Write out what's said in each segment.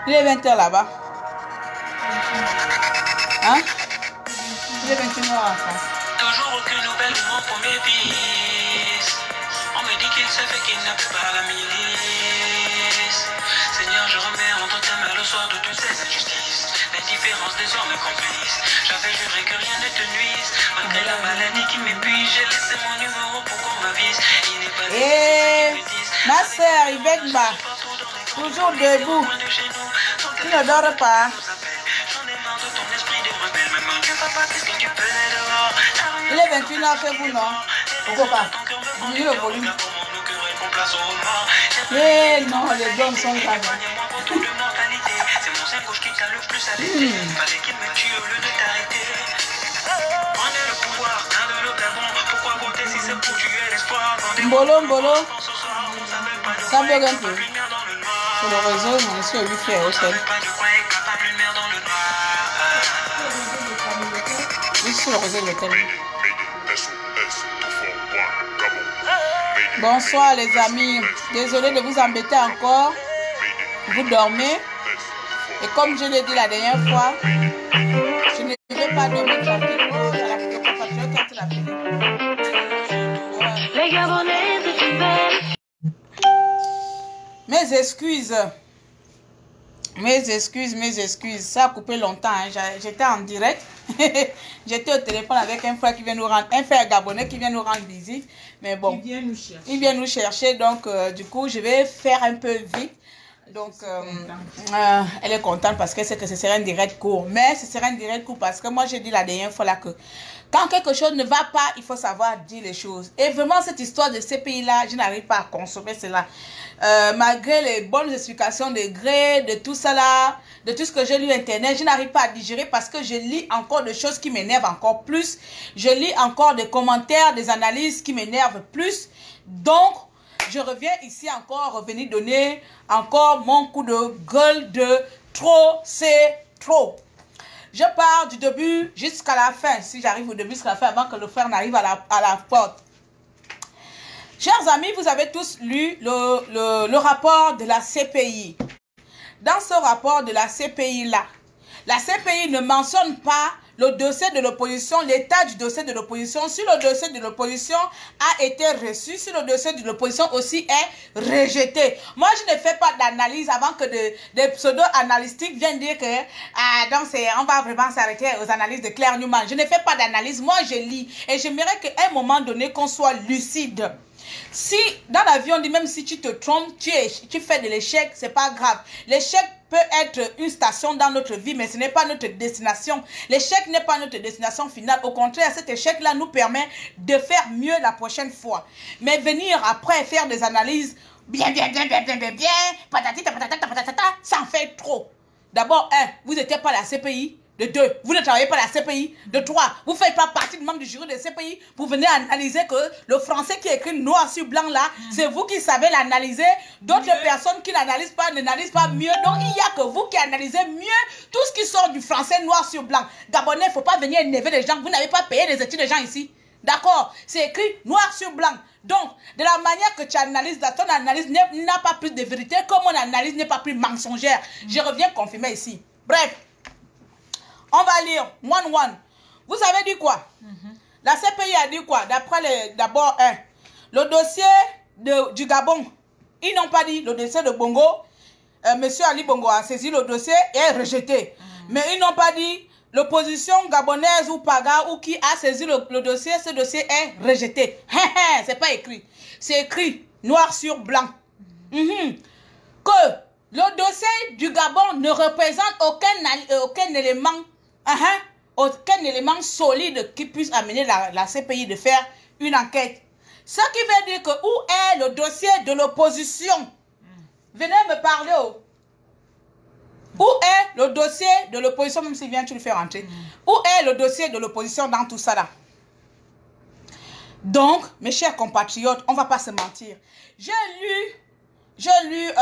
Il est 20h là-bas. Hein? Il est 21h en France. Toujours aucune nouvelle de mon premier fils. On me dit qu'il se fait qu'il n'a plus pas la milice. Seigneur, je remets entre tes mains le soir de toutes ces injustices. L'indifférence des hommes me complice. J'avais juré que rien ne te nuise. Malgré la maladie qui m'épuise, j'ai laissé mon numéro pour qu'on m'avise. Il n'est pas ma soeur Yvette Ba, toujours debout. Tu ne dors pas. Il est 21h chez vous, non? Pourquoi pas? Dis le volume. Eh non, les blondes sont là. Mbolo, mbolo. Ça bug un peu. Sur le réseau, mon monsieur a vu faire aussi. Sur le réseau de l'hôtel. Bonsoir les amis. Désolé de vous embêter encore. Vous dormez. Et comme je l'ai dit la dernière fois, je ne vais pas dormir tranquille. Mes excuses. Mes excuses. Ça a coupé longtemps. Hein. J'étais en direct. J'étais au téléphone avec un frère qui vient nous rendre, un frère gabonais qui vient nous rendre visite. Mais bon, il vient nous chercher. Donc, du coup, je vais faire un peu vite. Donc, elle est contente parce qu'elle sait que ce serait un direct court. Mais ce serait un direct court parce que moi, j'ai dit la dernière fois là que quand quelque chose ne va pas, il faut savoir dire les choses. Et vraiment, cette histoire de ces pays-là, je n'arrive pas à consommer cela. Malgré les bonnes explications de Gré, de tout ça là, de tout ce que j'ai lu sur Internet, je n'arrive pas à digérer parce que je lis encore des choses qui m'énervent encore plus. Je lis encore des commentaires, des analyses qui m'énervent plus. Donc, je reviens ici encore, revenir donner encore mon coup de gueule de trop, c'est trop. Je pars du début jusqu'à la fin, si j'arrive au début jusqu'à la fin, avant que le frère n'arrive à la porte. Chers amis, vous avez tous lu le rapport de la CPI. Dans ce rapport de la CPI-là, la CPI ne mentionne pas le dossier de l'opposition, l'état du dossier de l'opposition. Si le dossier de l'opposition a été reçu, si le dossier de l'opposition aussi est rejeté. Moi, je ne fais pas d'analyse avant que des pseudo-analystiques viennent dire que donc on va vraiment s'arrêter aux analyses de Claire Newman. Je ne fais pas d'analyse, moi je lis. Et j'aimerais qu'à un moment donné, qu'on soit lucide. Si dans la vie on dit même si tu te trompes, tu fais de l'échec, c'est pas grave. L'échec peut être une station dans notre vie, mais ce n'est pas notre destination. L'échec n'est pas notre destination finale. Au contraire, cet échec-là nous permet de faire mieux la prochaine fois. Mais venir après faire des analyses bien, patati, patata, ça en fait trop. D'abord, vous n'étiez pas la CPI. De 2, vous ne travaillez pas à la CPI. De 3, vous ne faites pas partie du membre du jury de CPI. Vous venez analyser que le français qui est écrit noir sur blanc là, c'est vous qui savez l'analyser. D'autres personnes qui n'analysent pas mieux. Donc il n'y a que vous qui analysez mieux tout ce qui sort du français noir sur blanc. Gabonais, il ne faut pas venir énerver les gens. Vous n'avez pas payé les études des gens ici. D'accord? C'est écrit noir sur blanc. Donc, de la manière que tu analyses, ton analyse n'a pas plus de vérité, comme mon analyse n'est pas plus mensongère. Je reviens confirmer ici. Bref. On va lire, one. Vous avez dit quoi? La CPI a dit quoi? D'après d'abord, le dossier du Gabon, ils n'ont pas dit le dossier de Bongo. Monsieur Ali Bongo a saisi le dossier et est rejeté. Mais ils n'ont pas dit l'opposition gabonaise ou Paga ou qui a saisi le dossier, ce dossier est rejeté. C'est pas écrit. C'est écrit noir sur blanc. Que le dossier du Gabon ne représente aucun élément. Aucun élément solide qui puisse amener la CPI de faire une enquête. Ce qui veut dire que où est le dossier de l'opposition? Venez me parler. Où est le dossier de l'opposition? Même s'il vient, tu le fais rentrer. Où est le dossier de l'opposition dans tout ça là? Donc, mes chers compatriotes, on ne va pas se mentir. J'ai lu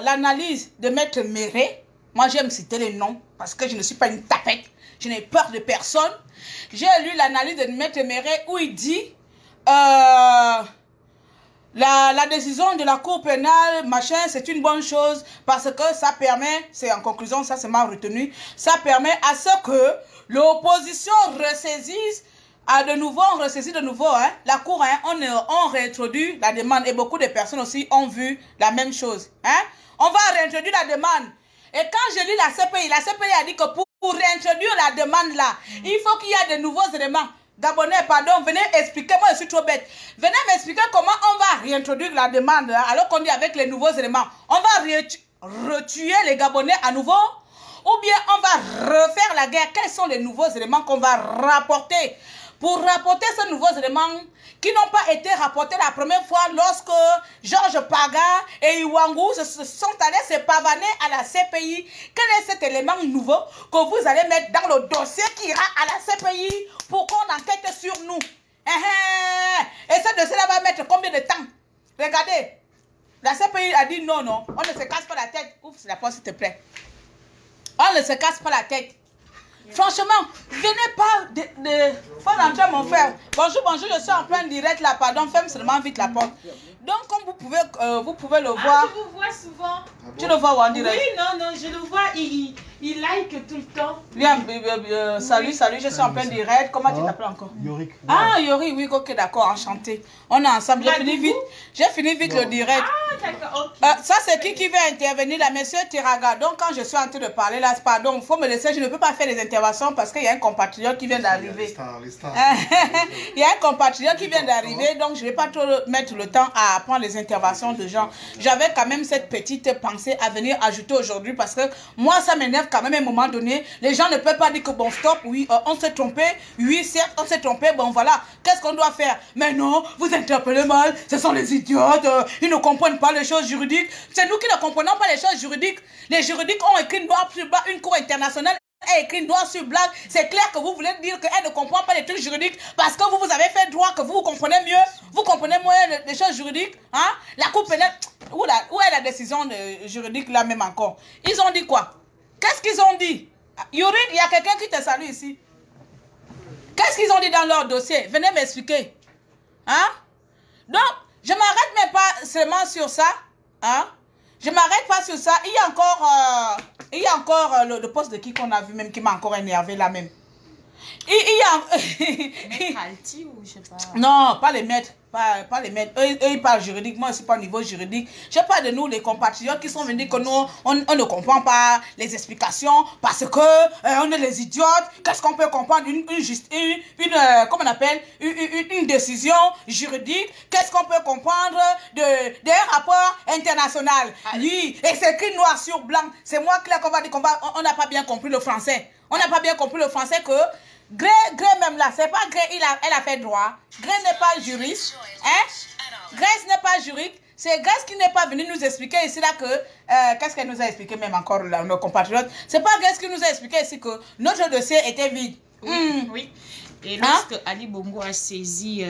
l'analyse de Maître Méré. Moi, j'aime citer les noms parce que je ne suis pas une tapette. Je n'ai peur de personne. J'ai lu l'analyse de Maître Méré où il dit La décision de la Cour pénale, machin, c'est une bonne chose parce que ça permet, c'est en conclusion, ça c'est mal retenu, ça permet à ce que l'opposition ressaisisse de nouveau, on ressaisit de nouveau, hein, la Cour, hein, on réintroduit la demande et beaucoup de personnes aussi ont vu la même chose. Hein. On va réintroduire la demande. Et quand je lis la CPI a dit que pour réintroduire la demande là, il faut qu'il y ait de nouveaux éléments. Gabonais, pardon, venez expliquer, moi je suis trop bête. Venez m'expliquer comment on va réintroduire la demande hein, alors qu'on dit avec les nouveaux éléments. On va retuer les Gabonais à nouveau ou bien on va refaire la guerre. Quels sont les nouveaux éléments qu'on va rapporter? Pour rapporter ces nouveaux éléments qui n'ont pas été rapportés la première fois lorsque Georges Paga et Iwangou se sont allés se pavaner à la CPI. Quel est cet élément nouveau que vous allez mettre dans le dossier qui ira à la CPI pour qu'on enquête sur nous? Et ce dossier-là va mettre combien de temps? Regardez, la CPI a dit non, non, on ne se casse pas la tête. Ouvre la porte s'il te plaît. On ne se casse pas la tête. Franchement, venez pas faut rentrer mon frère. Bonjour, bonjour, je suis en plein direct là, pardon, ferme seulement vite la porte. Donc, comme vous pouvez le voir. Je vous vois souvent. Tu le vois en direct? Oui, non, je le vois, il like tout le temps. Bien, salut, salut, je suis en plein direct. Comment tu t'appelles encore? Yorick. Ah, Yori, oui, ok, d'accord, enchanté. On est ensemble, j'ai fini vite le direct. Ah, d'accord, ok. Ça, c'est qui veut intervenir là, monsieur Tiraga. Donc, quand je suis en train de parler là, pardon, il faut me laisser, je ne peux pas faire les interventions parce qu'il y a un compatriote qui vient d'arriver. Il y a un compatriote qui vient d'arriver, donc je ne vais pas trop mettre le temps à prendre les interventions de gens. J'avais quand même cette petite pensée à venir ajouter aujourd'hui parce que moi, ça m'énerve quand même à un moment donné. Les gens ne peuvent pas dire que bon, stop, oui, on s'est trompé. Oui, certes, on s'est trompé. Bon, voilà, qu'est-ce qu'on doit faire? Mais non, vous interpellez mal, ce sont les idiotes, ils ne comprennent pas les choses juridiques. C'est nous qui ne comprenons pas les choses juridiques. Les juridiques ont écrit noir sur blanc, une cour internationale a écrit noir sur blanc. C'est clair que vous voulez dire qu'elle ne comprend pas les trucs juridiques parce que vous avez fait droit, que vous comprenez mieux, vous comprenez mieux les choses juridiques. Hein? La Cour pénale, où est la décision juridique là même encore? Ils ont dit quoi? Qu'est-ce qu'ils ont dit? Yuri, il y a quelqu'un qui te salue ici. Qu'est-ce qu'ils ont dit dans leur dossier? Venez m'expliquer. Hein? Donc, je ne m'arrête même pas seulement sur ça. Hein? Je ne m'arrête pas sur ça. Il y a encore le poste de qui qu'on a vu même qui m'a encore énervé là même. Maître Alti ou je sais pas. Non, pas les maîtres. Pas les maîtres. Eux, ils parlent juridique. Moi aussi, pas au niveau juridique. Je parle de nous, les compatriotes qui sont venus dire que nous, on ne comprend pas les explications parce que on est les idiotes. Qu'est-ce qu'on peut comprendre? Comment on appelle? Une décision juridique. Qu'est-ce qu'on peut comprendre d'un rapport international? Oui, et c'est écrit noir sur blanc. C'est moi clair qu'on va dire on n'a pas bien compris le français. On n'a pas bien compris le français que Gré même là, c'est pas Gré, elle a fait droit. Gré n'est pas juriste. Hein? Grace n'est pas juriste. C'est Grace qui n'est pas venue nous expliquer ici là que... qu'est-ce qu'elle nous a expliqué même encore là, nos compatriotes? C'est pas Grace qui nous a expliqué ici que notre dossier était vide. Oui, oui. Et lorsque Ali Bongo a saisi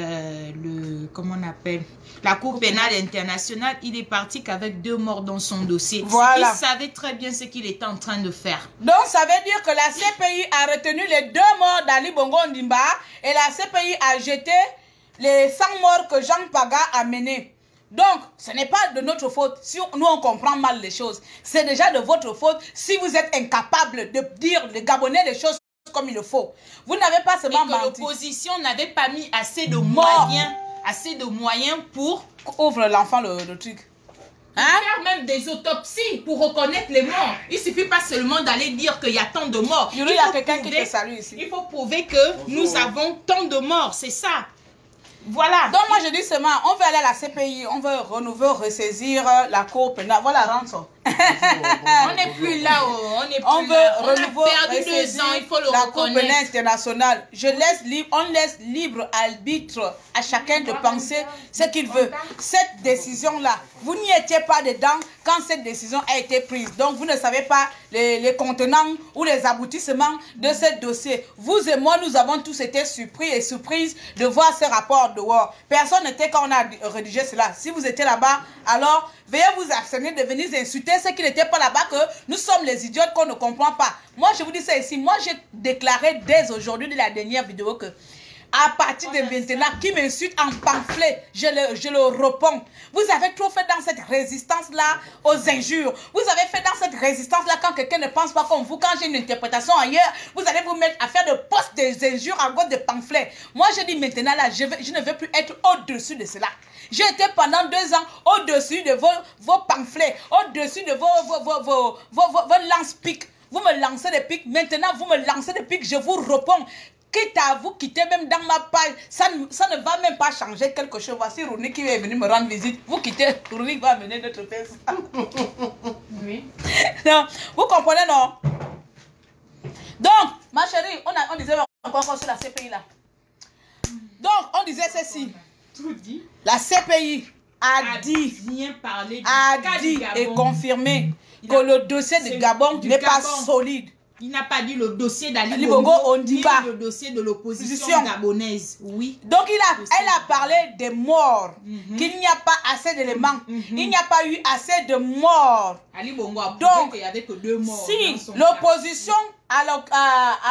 comment on appelle, la Cour pénale internationale, il est parti qu'avec 2 morts dans son dossier. Voilà. Il savait très bien ce qu'il était en train de faire. Donc, ça veut dire que la CPI a retenu les 2 morts d'Ali Bongo Ondimba et la CPI a jeté les 100 morts que Jean Paga a menés. Donc, ce n'est pas de notre faute si nous on comprend mal les choses. C'est déjà de votre faute si vous êtes incapable de dire, de Gabonais les choses comme il le faut. Vous n'avez pas seulement menti. L'opposition n'avait pas mis assez de moyens pour ouvre l'enfant le truc. Hein? Faire même des autopsies pour reconnaître les morts. Il suffit pas seulement d'aller dire qu'il y a tant de morts. Il y a quelqu'un qui te salue ici. Il faut prouver que nous avons tant de morts, c'est ça. Voilà. Donc moi je dis seulement, on veut aller à la CPI, on veut renouveler, ressaisir la Cour pénale. Voilà, rentre. On n'est plus là, on n'est plus on veut là. renouveler, on a perdu 2 ans, il faut le la reconnaître. Cour pénale internationale. On laisse libre arbitre à chacun de penser ce qu'il veut. Cette décision-là, vous n'y étiez pas dedans quand cette décision a été prise. Donc vous ne savez pas les contenants ou les aboutissements de ce dossier. Vous et moi, nous avons tous été surpris et surprises de voir ce rapport dehors. Personne n'était quand on a rédigé cela. Si vous étiez là-bas, alors veuillez vous abstenir de venir insulter ceux qui n'étaient pas là-bas, que nous sommes les idiotes qu'on ne comprend pas. Moi, je vous dis ça ici. Moi, j'ai déclaré dès aujourd'hui, de la dernière vidéo, que À partir de maintenant, qui m'insulte en pamphlet, je le réponds. Vous avez trop fait dans cette résistance-là aux injures. Vous avez fait dans cette résistance-là quand quelqu'un ne pense pas comme vous. Quand j'ai une interprétation ailleurs, vous allez vous mettre à faire de posts des injures à cause de pamphlets. Moi, je dis maintenant, là, je ne veux plus être au-dessus de cela. J'ai été pendant 2 ans au-dessus de vos pamphlets, au-dessus de vos lance-piques. Vous me lancez des pics, maintenant vous me lancez des pics, je vous réponds. Quitte à vous quitter même dans ma page, ça ne va même pas changer quelque chose. Voici Rouni qui est venu me rendre visite. Vous quittez, Rouni va amener notre père. Oui. Non, vous comprenez, non? Donc, ma chérie, on disait encore sur la CPI là. Donc, on disait ceci. Tout dit. La CPI a dit et confirmé que le dossier de Gabon n'est pas solide. Il n'a pas dit le dossier d'Ali Bongo, on dit pas le dossier de l'opposition gabonaise. Oui. Donc elle a parlé des morts, qu'il n'y a pas assez d'éléments, il n'y a pas eu assez de morts. Ali Bongo a donc qu'il n'y avait que 2 morts. Si l'opposition à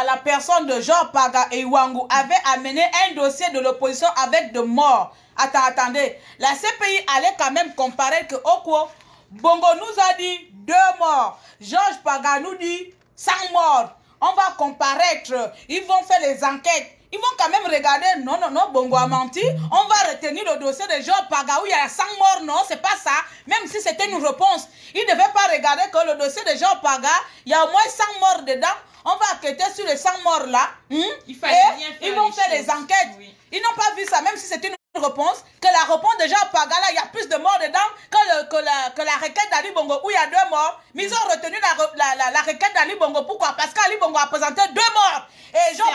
la personne de Jean Paga et Ouangou avait amené un dossier de l'opposition avec de morts. Attendez, la CPI allait quand même comparer que Okwo Bongo nous a dit 2 morts, Georges Paga nous dit 100 morts. On va comparaître, ils vont faire les enquêtes. Ils vont quand même regarder, non, Bongo a menti. On va retenir le dossier de Georges Paga où il y a 100 morts, non, c'est pas ça. Même si c'était une réponse. Ils ne devaient pas regarder que le dossier de Georges Paga, il y a au moins 100 morts dedans. On va enquêter sur les 100 morts là. Il fallait bien faire ils vont faire les enquêtes. Oui. Ils n'ont pas vu ça, même si c'est une réponse, que la réponse de Jean Paga là, il y a plus de morts dedans que la requête d'Ali Bongo où il y a 2 morts. Mais ils ont retenu la requête d'Ali Bongo. Pourquoi? Parce qu'Ali Bongo a présenté 2 morts. Et Jean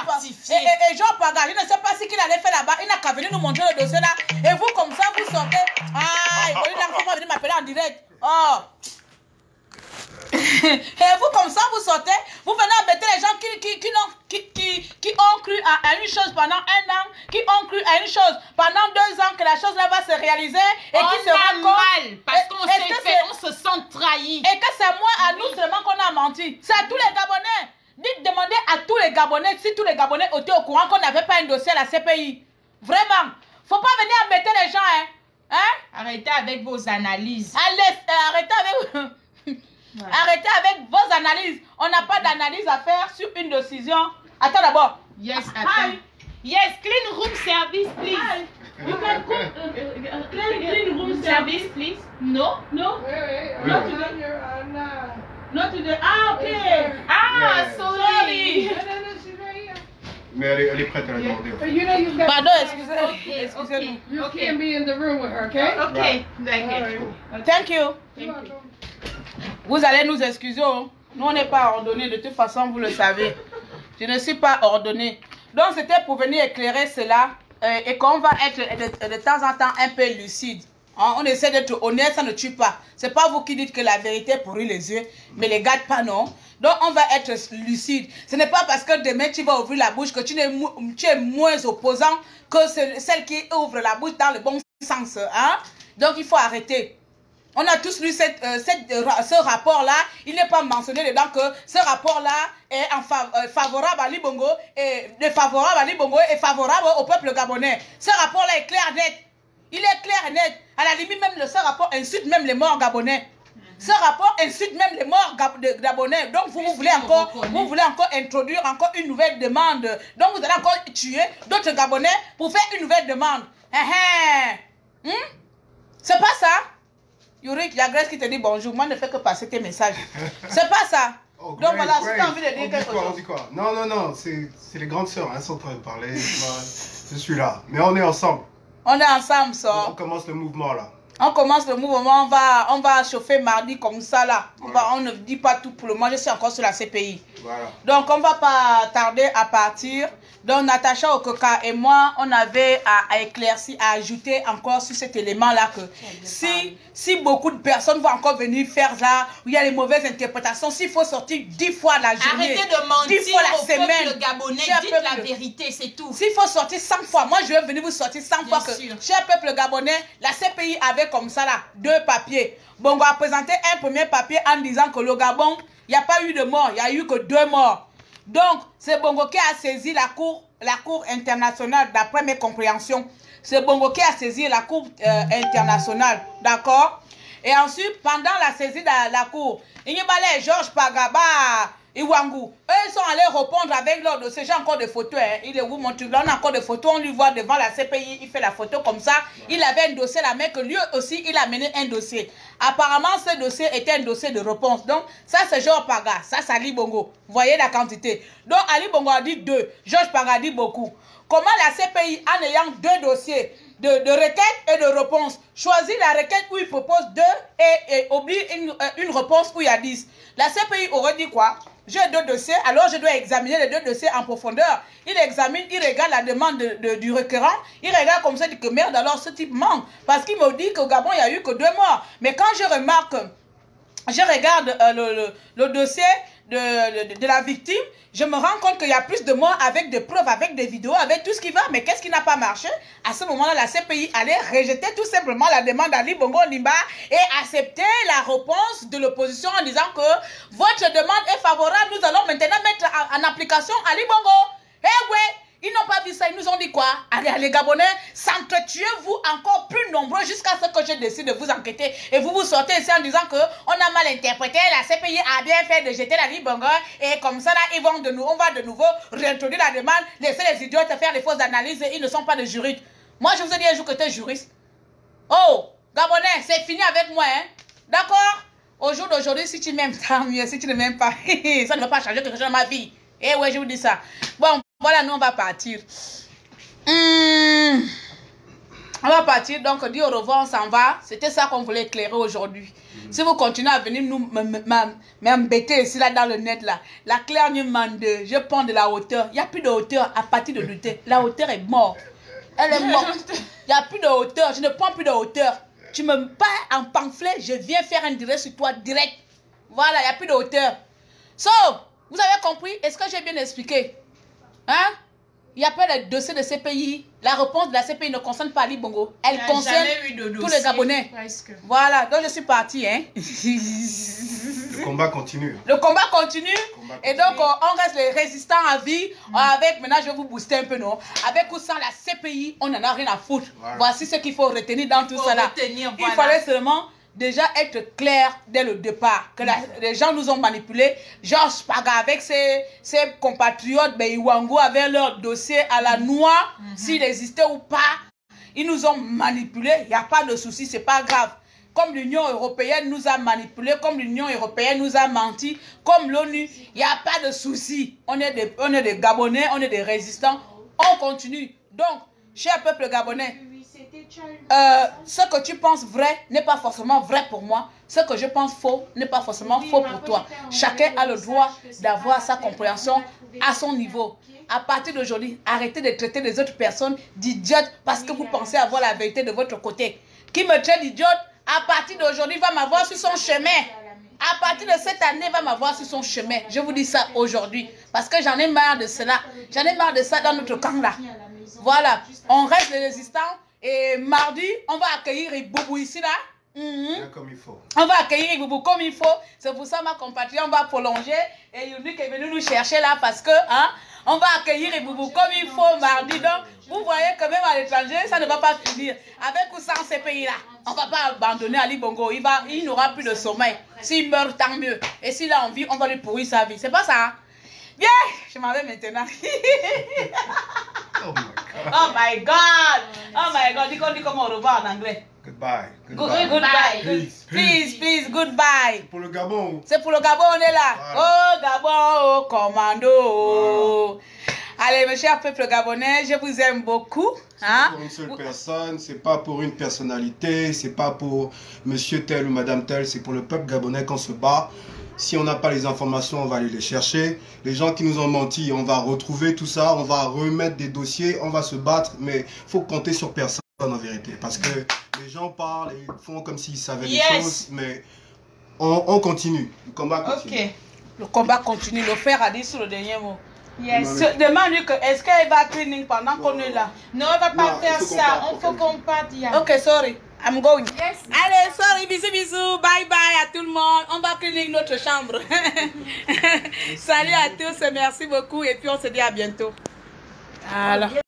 Paga, je ne sais pas ce qu'il allait faire là-bas. Il n'a qu'à venir nous montrer le dossier là. Et vous, comme ça, vous sortez. Ah, il ne pas venir m'appeler en direct. Oh. Et vous, comme ça, vous sortez, vous venez embêter les gens qui ont cru à une chose pendant 1 an, qui ont cru à une chose pendant 2 ans que la chose là va se réaliser et qui se rendent mal parce qu'on se sent trahi. Et que c'est moi à nous seulement qu'on a menti. C'est à tous les Gabonais. Demandez à tous les Gabonais si tous les Gabonais étaient au courant qu'on n'avait pas un dossier à la CPI. Vraiment. Faut pas venir embêter les gens, hein. Arrêtez avec vos analyses. Allez, arrêtez avec... Ouais. Arrêtez avec vos analyses. On n'a pas d'analyse à faire sur une décision. Attends d'abord. Yes, attends. Yes, clean room service, please. Hi. You can cook clean room service, please. No, no. Not today. Not today. Ah, okay. Ah, sorry. Mais elle est prête à la demander. Pardon, excusez-nous. You can be in the room with her, okay? Okay. Thank you. Vous allez nous excuser. Hein? Nous, on n'est pas ordonnés. De toute façon, vous le savez. Je ne suis pas ordonnée. Donc, c'était pour venir éclairer cela. Et qu'on va être de temps en temps un peu lucide. Hein? On essaie d'être honnête, ça ne tue pas. Ce n'est pas vous qui dites que la vérité pourrit les yeux. Mais les gars, pas non. Donc, on va être lucide. Ce n'est pas parce que demain, tu vas ouvrir la bouche que tu es moins opposant que celle qui ouvre la bouche dans le bon sens. Hein? Donc, il faut arrêter. On a tous lu ce rapport-là. Il n'est pas mentionné dedans que ce rapport-là est favorable à Ali Bongo et défavorable à Ali Bongo et favorable au peuple gabonais. Ce rapport-là est clair et net. Il est clair et net. À la limite, même ce rapport insulte même les morts gabonais. Ce rapport insulte même les morts gabonais. Donc, vous voulez encore introduire encore une nouvelle demande. Donc, vous allez encore tuer d'autres Gabonais pour faire une nouvelle demande. C'est pas ça. Yurik, il y a Grace qui te dit bonjour. Moi, ne fais que passer tes messages. C'est pas ça. Oh, donc Grace, voilà, si tu as envie de dire quelque chose. On dit quoi? Non, c'est les grandes sœurs, elles sont en train de parler. Je suis là. Mais on est ensemble. On est ensemble, ça. On commence le mouvement là. On commence le mouvement, on va chauffer mardi comme ça là. Voilà. On ne dit pas tout pour le moment, je suis encore sur la CPI. Voilà. Donc on ne va pas tarder à partir. Donc Natacha Okoka et moi, on avait à éclaircir, à ajouter encore sur cet élément-là que si beaucoup de personnes vont encore venir faire là, où il y a les mauvaises interprétations, s'il faut sortir 10 fois la journée, arrêtez de mentir 10 fois la au semaine, peuple gabonais, dites la vérité, c'est tout. S'il faut sortir 100 fois, moi je vais venir vous sortir 100 fois que, cher peuple gabonais, la CPI avait comme ça là, 2 papiers. Bongo a présenté un premier papier en disant que le Gabon, il n'y a pas eu de mort, il n'y a eu que 2 morts. Donc, c'est Bongo qui a saisi la cour la Cour internationale, d'après mes compréhensions. C'est Bongo qui a saisi la Cour internationale, d'accord? Et ensuite, pendant la saisie de la Cour, Ignibale, Georges Pagaba, Iwangu, eux ils sont allés répondre avec leur dossier. J'ai encore des photos, hein. Il vous montre, là on a encore des photos, on lui voit devant la CPI, il fait la photo comme ça. Il avait un dossier là, mais que lui aussi, il a mené un dossier. Apparemment, ce dossier était un dossier de réponse. Donc, ça c'est Georges Paga, ça c'est Ali Bongo. Vous voyez la quantité. Donc, Ali Bongo a dit 2, Georges Paga a dit beaucoup. Comment la CPI, en ayant 2 dossiers de requête et de réponse, choisit la requête où il propose 2 et oublie une réponse où il y a 10. La CPI aurait dit quoi? J'ai 2 dossiers, alors je dois examiner les 2 dossiers en profondeur. Il examine, il regarde la demande du requérant, il regarde comme ça, il dit que merde, alors ce type manque. Parce qu'il me dit qu'au Gabon, il n'y a eu que 2 morts. Mais quand je remarque, je regarde le dossier de la victime, je me rends compte qu'il y a plus de morts avec des preuves, avec des vidéos, avec tout ce qui va. Mais qu'est-ce qui n'a pas marché? À ce moment-là, la CPI allait rejeter tout simplement la demande d'Ali Bongo Ondimba et accepter la réponse de l'opposition en disant que votre demande est favorable. Nous allons maintenant mettre en application Ali Bongo. Eh ouais! Ils n'ont pas vu ça, ils nous ont dit quoi? Allez, Gabonais, s'entretuez-vous encore plus nombreux jusqu'à ce que je décide de vous enquêter. Et vous sortez ici en disant qu'on a mal interprété, la CPI a bien fait de jeter la Ali Bongo. Et comme ça, là, on va de nouveau réintroduire la demande, laisser les idiotes faire des fausses analyses et ils ne sont pas des juristes. Moi, je vous ai dit un jour que tu es juriste. Oh, Gabonais, c'est fini avec moi, hein? D'accord? Au jour d'aujourd'hui, si tu m'aimes, tant mieux. Si tu ne m'aimes pas, ça ne va pas changer quelque chose dans ma vie. Eh ouais, je vous dis ça. Bon. Voilà, nous on va partir. On va partir, donc dire au revoir, on s'en va. C'était ça qu'on voulait éclairer aujourd'hui. Si vous continuez à venir nous m'embêter ici, là, dans le net, là, la Claire nous demande, je prends de la hauteur. Il n'y a plus de hauteur à partir de l'été. La hauteur est morte. Elle est morte. Il n'y a plus de hauteur. Je ne prends plus de hauteur. Tu me bats en pamphlet, je viens faire un direct sur toi, direct. Voilà, il n'y a plus de hauteur. So, vous avez compris? Est-ce que j'ai bien expliqué? Hein? Il n'y a pas de dossier de CPI. La réponse de la CPI ne concerne pas Ali Bongo. Elle concerne tous les Gabonais. Presque. Voilà, donc je suis partie. Hein? Le combat continue. Le combat continue. Et donc, on reste les résistants à vie. Avec, maintenant, je vais vous booster un peu, non? Avec ou sans la CPI, on n'en a rien à foutre. Voilà. Voici ce qu'il faut retenir dans tout ça là. Il fallait seulement déjà être clair dès le départ que les gens nous ont manipulés. Georges Paga avec ses compatriotes, Iwangu avec leur dossier à la noix, s'il existait ou pas, ils nous ont manipulés. Il n'y a pas de souci, c'est pas grave. Comme l'Union européenne nous a manipulés, comme l'Union européenne nous a menti, comme l'ONU, il n'y a pas de souci. On est des Gabonais, on est des résistants, on continue. Donc, cher peuple gabonais, ce que tu penses vrai n'est pas forcément vrai pour moi. Ce que je pense faux n'est pas forcément faux pour toi. Chacun a le droit d'avoir sa compréhension à son niveau. À partir d'aujourd'hui, arrêtez de traiter les autres personnes d'idiotes parce que vous pensez avoir la vérité de votre côté. Qui me traite d'idiote, à partir d'aujourd'hui, va m'avoir sur son chemin. À partir de cette année, va m'avoir sur son chemin. Je vous dis ça aujourd'hui. Parce que j'en ai marre de cela. J'en ai marre de ça dans notre camp là. Voilà. On reste les résistants. Et mardi, on va accueillir Iboubou ici là. Comme il faut. On va accueillir Iboubou comme il faut. C'est pour ça, ma compatriote, on va prolonger. Et Younik est venu nous chercher là parce que, hein, on va accueillir Iboubou comme il faut mardi. Donc, vous voyez que même à l'étranger, ça ne va pas finir. Avec ou sans ces pays-là, on ne va pas abandonner Ali Bongo. Il n'aura plus de sommeil. S'il meurt, tant mieux. Et s'il a envie, on va lui pourrir sa vie. C'est pas ça, hein? Bien, je m'en vais maintenant. Oh my God! Oh my God! Dis comment au revoir en anglais. Goodbye. Goodbye. Please, goodbye. C'est pour le Gabon. C'est pour le Gabon, on est là. Voilà. Oh Gabon, oh commando. Voilà. Allez, mes chers peuples gabonais, je vous aime beaucoup. Hein? Pour une seule personne, c'est pas pour une personnalité, c'est pas pour monsieur tel ou madame tel, c'est pour le peuple gabonais qu'on se bat. Si on n'a pas les informations, on va aller les chercher. Les gens qui nous ont menti, on va retrouver tout ça, on va remettre des dossiers, on va se battre, mais il faut compter sur personne en vérité. Parce que les gens parlent et font comme s'ils savaient les choses, mais on continue. Le combat continue. Ok, le combat continue. Le frère a dit sur le dernier mot. Demande-lui que est-ce qu'elle va cleaning pendant qu'on est là. Non, on ne va pas faire ça. Il faut qu'on parte. Ok, sorry. I'm going. Yes. Allez, sorry, bisous, bye à tout le monde. On va cleaner notre chambre. Salut à tous, merci beaucoup et puis on se dit à bientôt. Voilà.